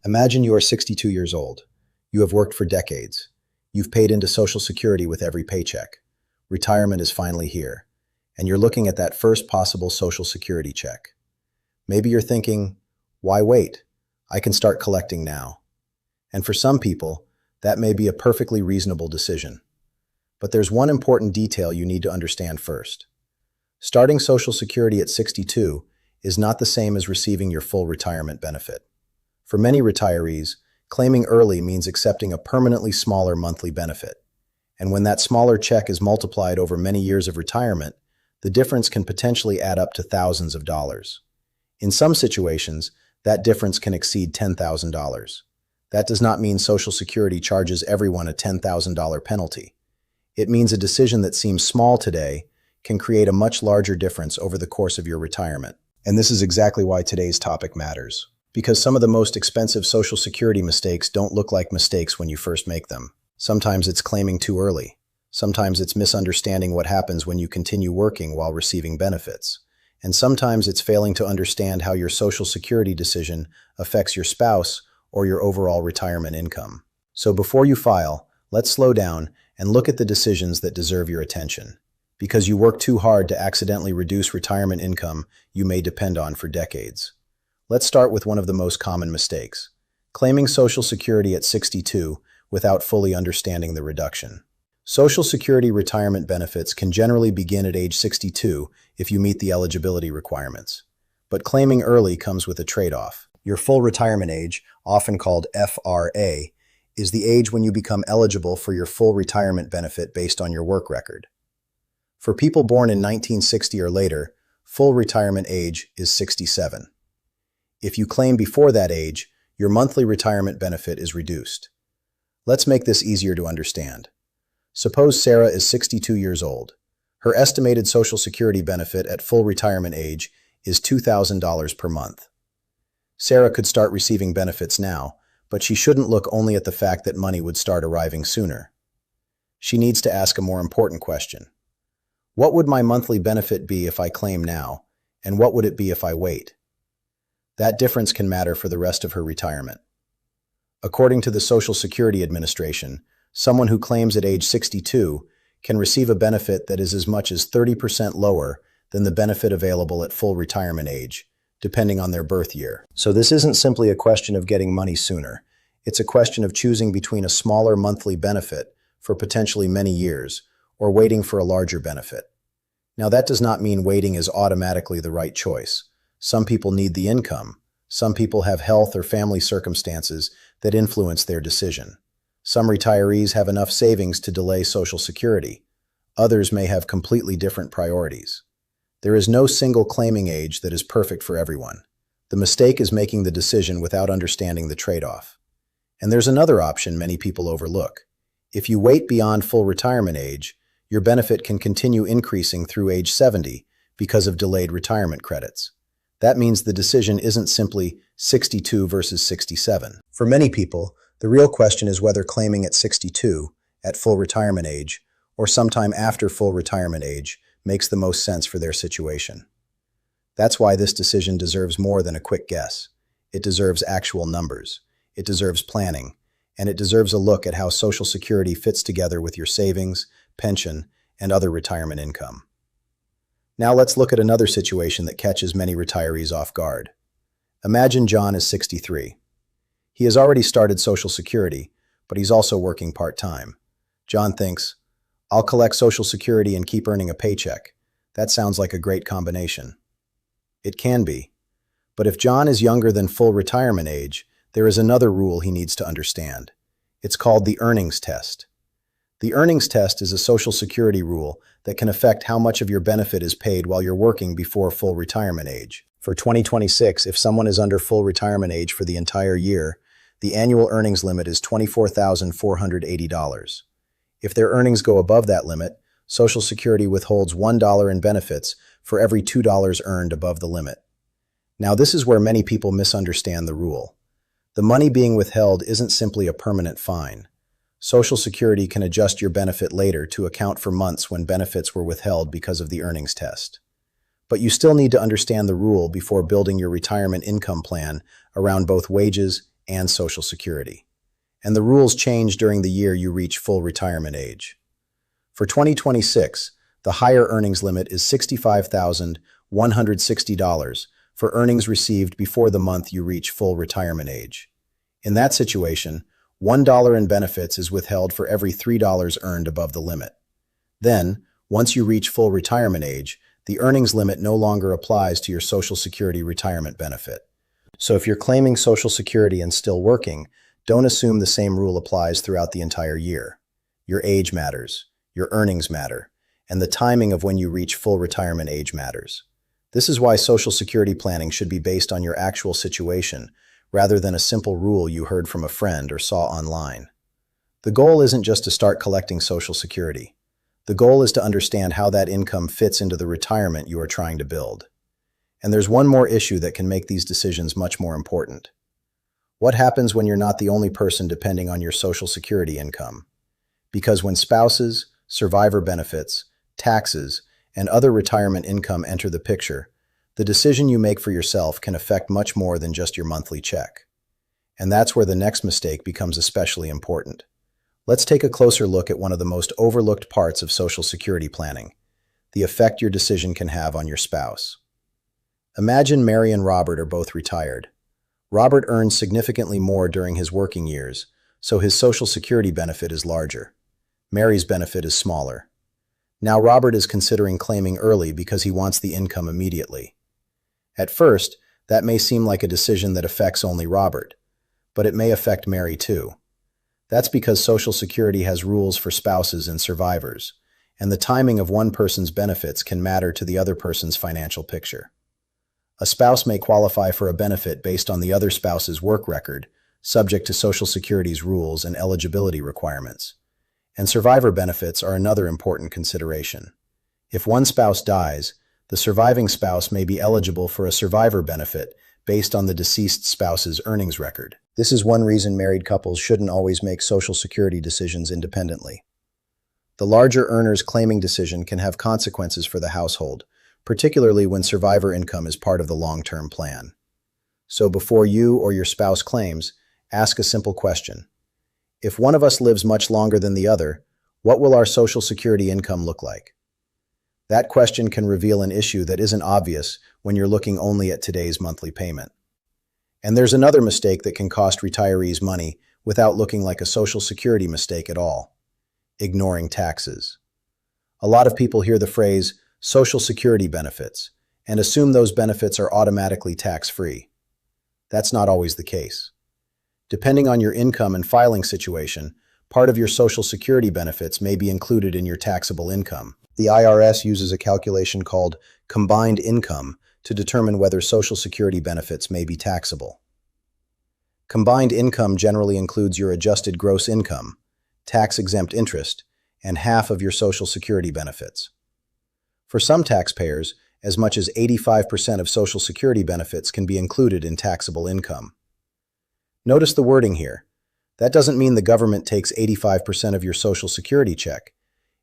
Imagine you are 62 years old. You have worked for decades. You've paid into Social Security with every paycheck. Retirement is finally here, and you're looking at that first possible Social Security check. Maybe you're thinking, why wait? I can start collecting now. And for some people, that may be a perfectly reasonable decision. But there's one important detail you need to understand first. Starting Social Security at 62 is not the same as receiving your full retirement benefit. For many retirees, claiming early means accepting a permanently smaller monthly benefit. And when that smaller check is multiplied over many years of retirement, the difference can potentially add up to thousands of dollars. In some situations, that difference can exceed $10,000. That does not mean Social Security charges everyone a $10,000 penalty. It means a decision that seems small today can create a much larger difference over the course of your retirement. And this is exactly why today's topic matters. Because some of the most expensive Social Security mistakes don't look like mistakes when you first make them. Sometimes it's claiming too early. Sometimes it's misunderstanding what happens when you continue working while receiving benefits. And sometimes it's failing to understand how your Social Security decision affects your spouse or your overall retirement income. So before you file, let's slow down and look at the decisions that deserve your attention. Because you work too hard to accidentally reduce retirement income you may depend on for decades. Let's start with one of the most common mistakes: claiming Social Security at 62 without fully understanding the reduction. Social Security retirement benefits can generally begin at age 62 if you meet the eligibility requirements. But claiming early comes with a trade-off. Your full retirement age, often called FRA, is the age when you become eligible for your full retirement benefit based on your work record. For people born in 1960 or later, full retirement age is 67. If you claim before that age, your monthly retirement benefit is reduced. Let's make this easier to understand. Suppose Sarah is 62 years old. Her estimated Social Security benefit at full retirement age is $2,000 per month. Sarah could start receiving benefits now, but she shouldn't look only at the fact that money would start arriving sooner. She needs to ask a more important question. What would my monthly benefit be if I claim now, and what would it be if I wait? That difference can matter for the rest of her retirement. According to the Social Security Administration, someone who claims at age 62 can receive a benefit that is as much as 30% lower than the benefit available at full retirement age, depending on their birth year. So this isn't simply a question of getting money sooner. It's a question of choosing between a smaller monthly benefit for potentially many years or waiting for a larger benefit. Now, that does not mean waiting is automatically the right choice. Some people need the income. Some people have health or family circumstances that influence their decision. Some retirees have enough savings to delay Social Security. Others may have completely different priorities. There is no single claiming age that is perfect for everyone. The mistake is making the decision without understanding the trade-off. And there's another option many people overlook. If you wait beyond full retirement age, your benefit can continue increasing through age 70 because of delayed retirement credits. That means the decision isn't simply 62 versus 67. For many people, the real question is whether claiming at 62, at full retirement age, or sometime after full retirement age, makes the most sense for their situation. That's why this decision deserves more than a quick guess. It deserves actual numbers. It deserves planning. And it deserves a look at how Social Security fits together with your savings, pension, and other retirement income. Now let's look at another situation that catches many retirees off guard. Imagine John is 63. He has already started Social Security, but he's also working part-time. John thinks, I'll collect Social Security and keep earning a paycheck. That sounds like a great combination. It can be. But if John is younger than full retirement age, there is another rule he needs to understand. It's called the earnings test. The earnings test is a Social Security rule that can affect how much of your benefit is paid while you're working before full retirement age. For 2026, if someone is under full retirement age for the entire year, the annual earnings limit is $24,480. If their earnings go above that limit, Social Security withholds $1 in benefits for every $2 earned above the limit. Now, this is where many people misunderstand the rule. The money being withheld isn't simply a permanent fine. Social Security can adjust your benefit later to account for months when benefits were withheld because of the earnings test. But you still need to understand the rule before building your retirement income plan around both wages and Social Security. And the rules change during the year you reach full retirement age. For 2026, the higher earnings limit is $65,160 for earnings received before the month you reach full retirement age. In that situation, $1 in benefits is withheld for every $3 earned above the limit. Then, once you reach full retirement age, the earnings limit no longer applies to your Social Security retirement benefit. So if you're claiming Social Security and still working, don't assume the same rule applies throughout the entire year. Your age matters, your earnings matter, and the timing of when you reach full retirement age matters. This is why Social Security planning should be based on your actual situation, rather than a simple rule you heard from a friend or saw online. The goal isn't just to start collecting Social Security. The goal is to understand how that income fits into the retirement you are trying to build. And there's one more issue that can make these decisions much more important. What happens when you're not the only person depending on your Social Security income? Because when spouses, survivor benefits, taxes, and other retirement income enter the picture, the decision you make for yourself can affect much more than just your monthly check. And that's where the next mistake becomes especially important. Let's take a closer look at one of the most overlooked parts of Social Security planning, the effect your decision can have on your spouse. Imagine Mary and Robert are both retired. Robert earns significantly more during his working years, so his Social Security benefit is larger. Mary's benefit is smaller. Now Robert is considering claiming early because he wants the income immediately. At first, that may seem like a decision that affects only Robert, but it may affect Mary too. That's because Social Security has rules for spouses and survivors, and the timing of one person's benefits can matter to the other person's financial picture. A spouse may qualify for a benefit based on the other spouse's work record, subject to Social Security's rules and eligibility requirements. And survivor benefits are another important consideration. If one spouse dies, the surviving spouse may be eligible for a survivor benefit based on the deceased spouse's earnings record. This is one reason married couples shouldn't always make Social Security decisions independently. The larger earner's claiming decision can have consequences for the household, particularly when survivor income is part of the long-term plan. So before you or your spouse claims, ask a simple question. If one of us lives much longer than the other, what will our Social Security income look like? That question can reveal an issue that isn't obvious when you're looking only at today's monthly payment. And there's another mistake that can cost retirees money without looking like a Social Security mistake at all: ignoring taxes. A lot of people hear the phrase Social Security benefits and assume those benefits are automatically tax-free. That's not always the case. Depending on your income and filing situation, part of your Social Security benefits may be included in your taxable income. The IRS uses a calculation called combined income to determine whether Social Security benefits may be taxable. Combined income generally includes your adjusted gross income, tax-exempt interest, and half of your Social Security benefits. For some taxpayers, as much as 85% of Social Security benefits can be included in taxable income. Notice the wording here. That doesn't mean the government takes 85% of your Social Security check.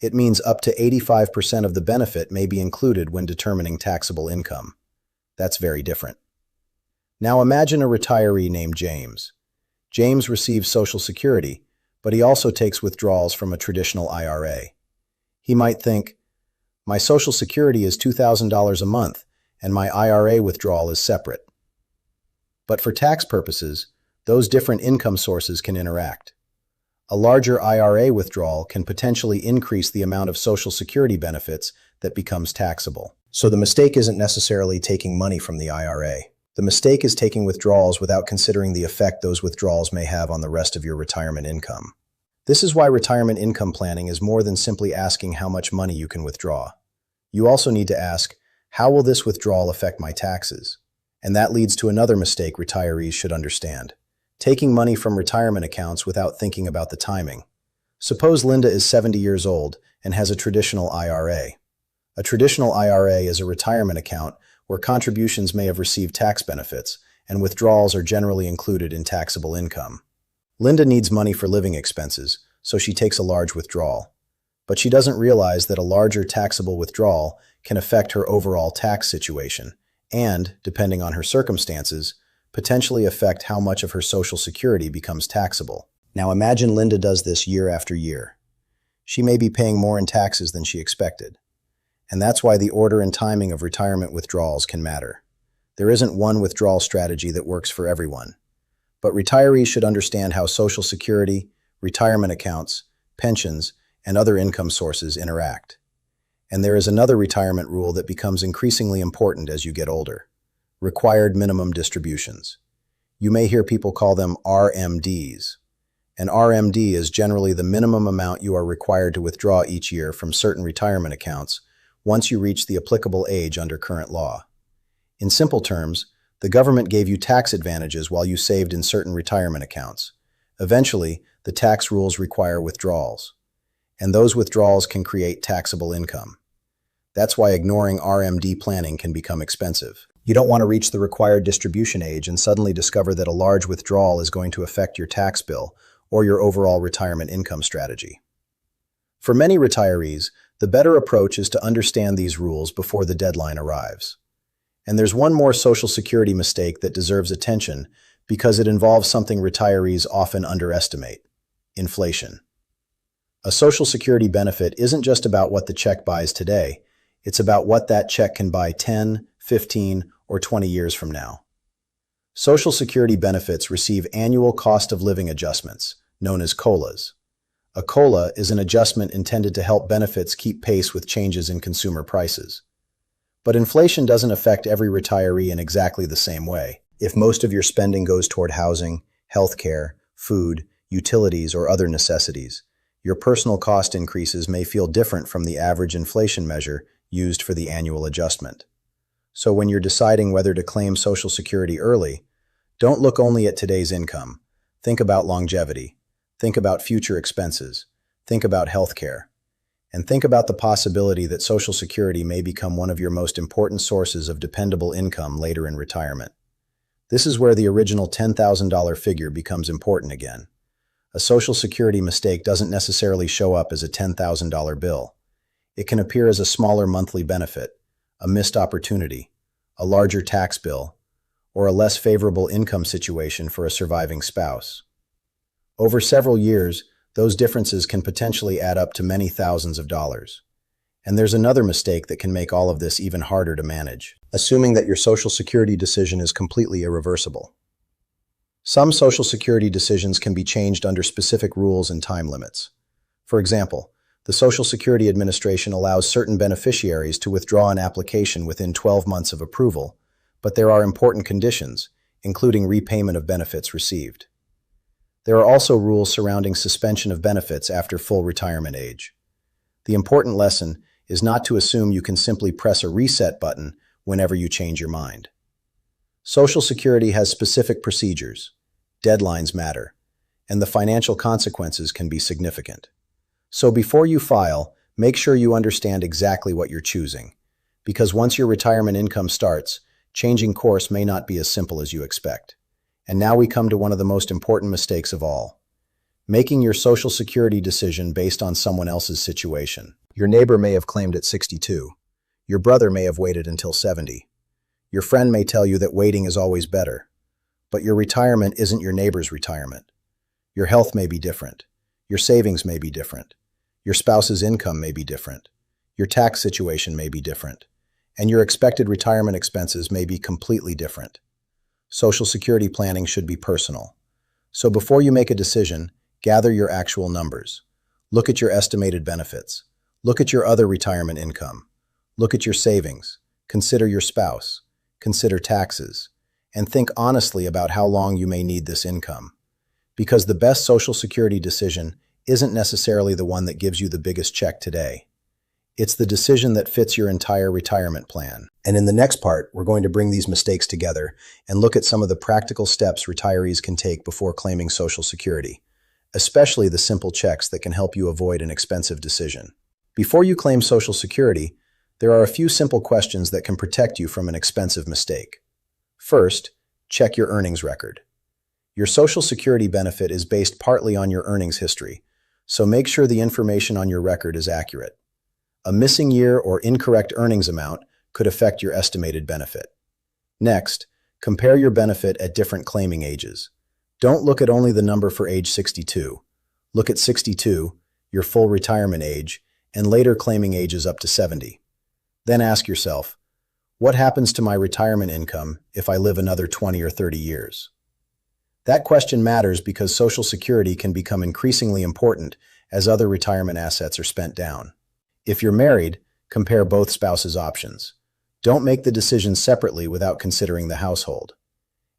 It means up to 85% of the benefit may be included when determining taxable income. That's very different. Now imagine a retiree named James. James receives Social Security, but he also takes withdrawals from a traditional IRA. He might think, my Social Security is $2,000 a month, and my IRA withdrawal is separate. But for tax purposes, those different income sources can interact. A larger IRA withdrawal can potentially increase the amount of Social Security benefits that becomes taxable. So the mistake isn't necessarily taking money from the IRA. The mistake is taking withdrawals without considering the effect those withdrawals may have on the rest of your retirement income. This is why retirement income planning is more than simply asking how much money you can withdraw. You also need to ask, how will this withdrawal affect my taxes? And that leads to another mistake retirees should understand: taking money from retirement accounts without thinking about the timing. Suppose Linda is 70 years old and has a traditional IRA. A traditional IRA is a retirement account where contributions may have received tax benefits, and withdrawals are generally included in taxable income. Linda needs money for living expenses, so she takes a large withdrawal. But she doesn't realize that a larger taxable withdrawal can affect her overall tax situation and, depending on her circumstances, potentially affect how much of her Social Security becomes taxable. Now imagine Linda does this year after year. She may be paying more in taxes than she expected. And that's why the order and timing of retirement withdrawals can matter. There isn't one withdrawal strategy that works for everyone. But retirees should understand how Social Security, retirement accounts, pensions, and other income sources interact. And there is another retirement rule that becomes increasingly important as you get older: required minimum distributions. You may hear people call them RMDs. An RMD is generally the minimum amount you are required to withdraw each year from certain retirement accounts once you reach the applicable age under current law. In simple terms, the government gave you tax advantages while you saved in certain retirement accounts. Eventually, the tax rules require withdrawals, and those withdrawals can create taxable income. That's why ignoring RMD planning can become expensive. You don't want to reach the required distribution age and suddenly discover that a large withdrawal is going to affect your tax bill or your overall retirement income strategy. For many retirees, the better approach is to understand these rules before the deadline arrives. And there's one more Social Security mistake that deserves attention because it involves something retirees often underestimate: inflation. A Social Security benefit isn't just about what the check buys today, it's about what that check can buy 10, 15, or 20 years from now. Social Security benefits receive annual cost of living adjustments, known as COLAs. A COLA is an adjustment intended to help benefits keep pace with changes in consumer prices. But inflation doesn't affect every retiree in exactly the same way. If most of your spending goes toward housing, healthcare, food, utilities, or other necessities, your personal cost increases may feel different from the average inflation measure used for the annual adjustment. So when you're deciding whether to claim Social Security early, don't look only at today's income. Think about longevity. Think about future expenses. Think about healthcare. And think about the possibility that Social Security may become one of your most important sources of dependable income later in retirement. This is where the original $10,000 figure becomes important again. A Social Security mistake doesn't necessarily show up as a $10,000 bill. It can appear as a smaller monthly benefit, a missed opportunity, a larger tax bill, or a less favorable income situation for a surviving spouse. Over several years, those differences can potentially add up to many thousands of dollars. And there's another mistake that can make all of this even harder to manage: assuming that your Social Security decision is completely irreversible. Some Social Security decisions can be changed under specific rules and time limits. For example, the Social Security Administration allows certain beneficiaries to withdraw an application within 12 months of approval, but there are important conditions, including repayment of benefits received. There are also rules surrounding suspension of benefits after full retirement age. The important lesson is not to assume you can simply press a reset button whenever you change your mind. Social Security has specific procedures, deadlines matter, and the financial consequences can be significant. So before you file, make sure you understand exactly what you're choosing, because once your retirement income starts, changing course may not be as simple as you expect. And now we come to one of the most important mistakes of all: making your Social Security decision based on someone else's situation. Your neighbor may have claimed at 62. Your brother may have waited until 70. Your friend may tell you that waiting is always better. But your retirement isn't your neighbor's retirement. Your health may be different. Your savings may be different. Your spouse's income may be different. Your tax situation may be different. And your expected retirement expenses may be completely different. Social Security planning should be personal. So before you make a decision, gather your actual numbers. Look at your estimated benefits. Look at your other retirement income. Look at your savings. Consider your spouse. Consider taxes. And think honestly about how long you may need this income. Because the best Social Security decision isn't necessarily the one that gives you the biggest check today. It's the decision that fits your entire retirement plan. And in the next part, we're going to bring these mistakes together and look at some of the practical steps retirees can take before claiming Social Security, especially the simple checks that can help you avoid an expensive decision. Before you claim Social Security, there are a few simple questions that can protect you from an expensive mistake. First, check your earnings record. Your Social Security benefit is based partly on your earnings history, so make sure the information on your record is accurate. A missing year or incorrect earnings amount could affect your estimated benefit. Next, Compare your benefit at different claiming ages. Don't look at only the number for age 62. Look at 62, your full retirement age, and later claiming ages up to 70. Then ask yourself, what happens to my retirement income if I live another 20 or 30 years? That question matters because Social Security can become increasingly important as other retirement assets are spent down. If you're married, compare both spouses' options. Don't make the decision separately without considering the household.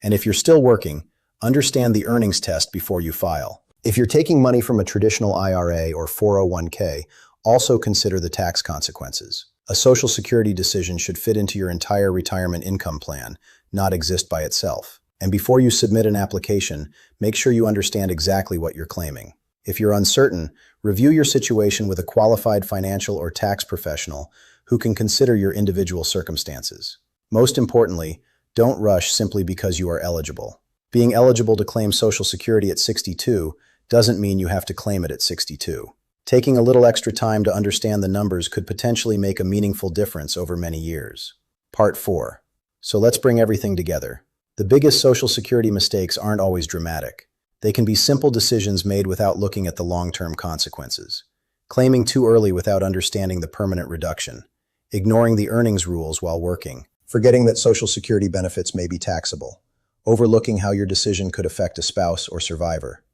And if you're still working, understand the earnings test before you file. If you're taking money from a traditional IRA or 401k, also consider the tax consequences. A Social Security decision should fit into your entire retirement income plan, not exist by itself. And before you submit an application, make sure you understand exactly what you're claiming. If you're uncertain, review your situation with a qualified financial or tax professional who can consider your individual circumstances. Most importantly, don't rush simply because you are eligible. Being eligible to claim Social Security at 62 doesn't mean you have to claim it at 62. Taking a little extra time to understand the numbers could potentially make a meaningful difference over many years. Part 4. So let's bring everything together. The biggest Social Security mistakes aren't always dramatic. They can be simple decisions made without looking at the long-term consequences. Claiming too early without understanding the permanent reduction. Ignoring the earnings rules while working. Forgetting that Social Security benefits may be taxable. Overlooking how your decision could affect a spouse or survivor.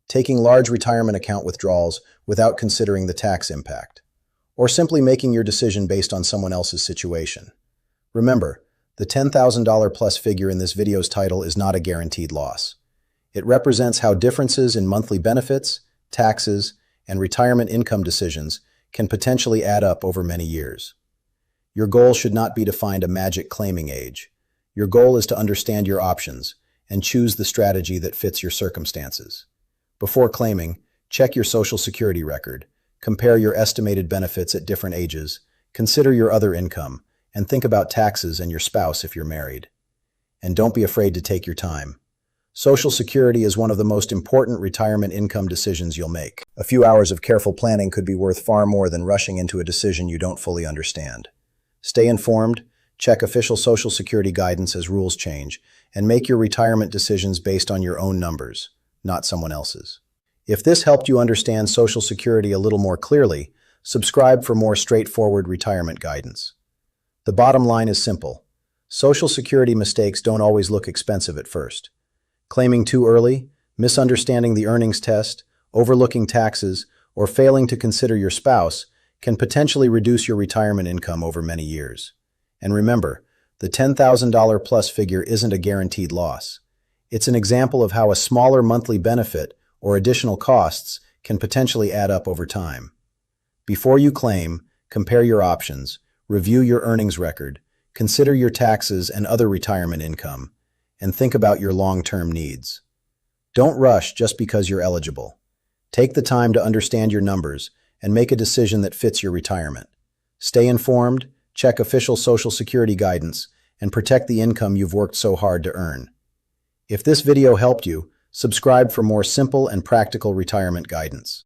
Taking large retirement account withdrawals without considering the tax impact. Or simply making your decision based on someone else's situation. Remember, the $10,000 plus figure in this video's title is not a guaranteed loss. It represents how differences in monthly benefits, taxes, and retirement income decisions can potentially add up over many years. Your goal should not be to find a magic claiming age. Your goal is to understand your options and choose the strategy that fits your circumstances. Before claiming, check your Social Security record, compare your estimated benefits at different ages, consider your other income, and think about taxes and your spouse if you're married. And don't be afraid to take your time. Social Security is one of the most important retirement income decisions you'll make. A few hours of careful planning could be worth far more than rushing into a decision you don't fully understand. Stay informed, check official Social Security guidance as rules change, and make your retirement decisions based on your own numbers, not someone else's. If this helped you understand Social Security a little more clearly, subscribe for more straightforward retirement guidance. The bottom line is simple. Social Security mistakes don't always look expensive at first. Claiming too early, misunderstanding the earnings test, overlooking taxes, or failing to consider your spouse can potentially reduce your retirement income over many years. And remember, the $10,000 plus figure isn't a guaranteed loss. It's an example of how a smaller monthly benefit or additional costs can potentially add up over time. Before you claim, compare your options, review your earnings record, consider your taxes and other retirement income, and think about your long-term needs. Don't rush just because you're eligible. Take the time to understand your numbers and make a decision that fits your retirement. Stay informed, check official Social Security guidance, and protect the income you've worked so hard to earn. If this video helped you, subscribe for more simple and practical retirement guidance.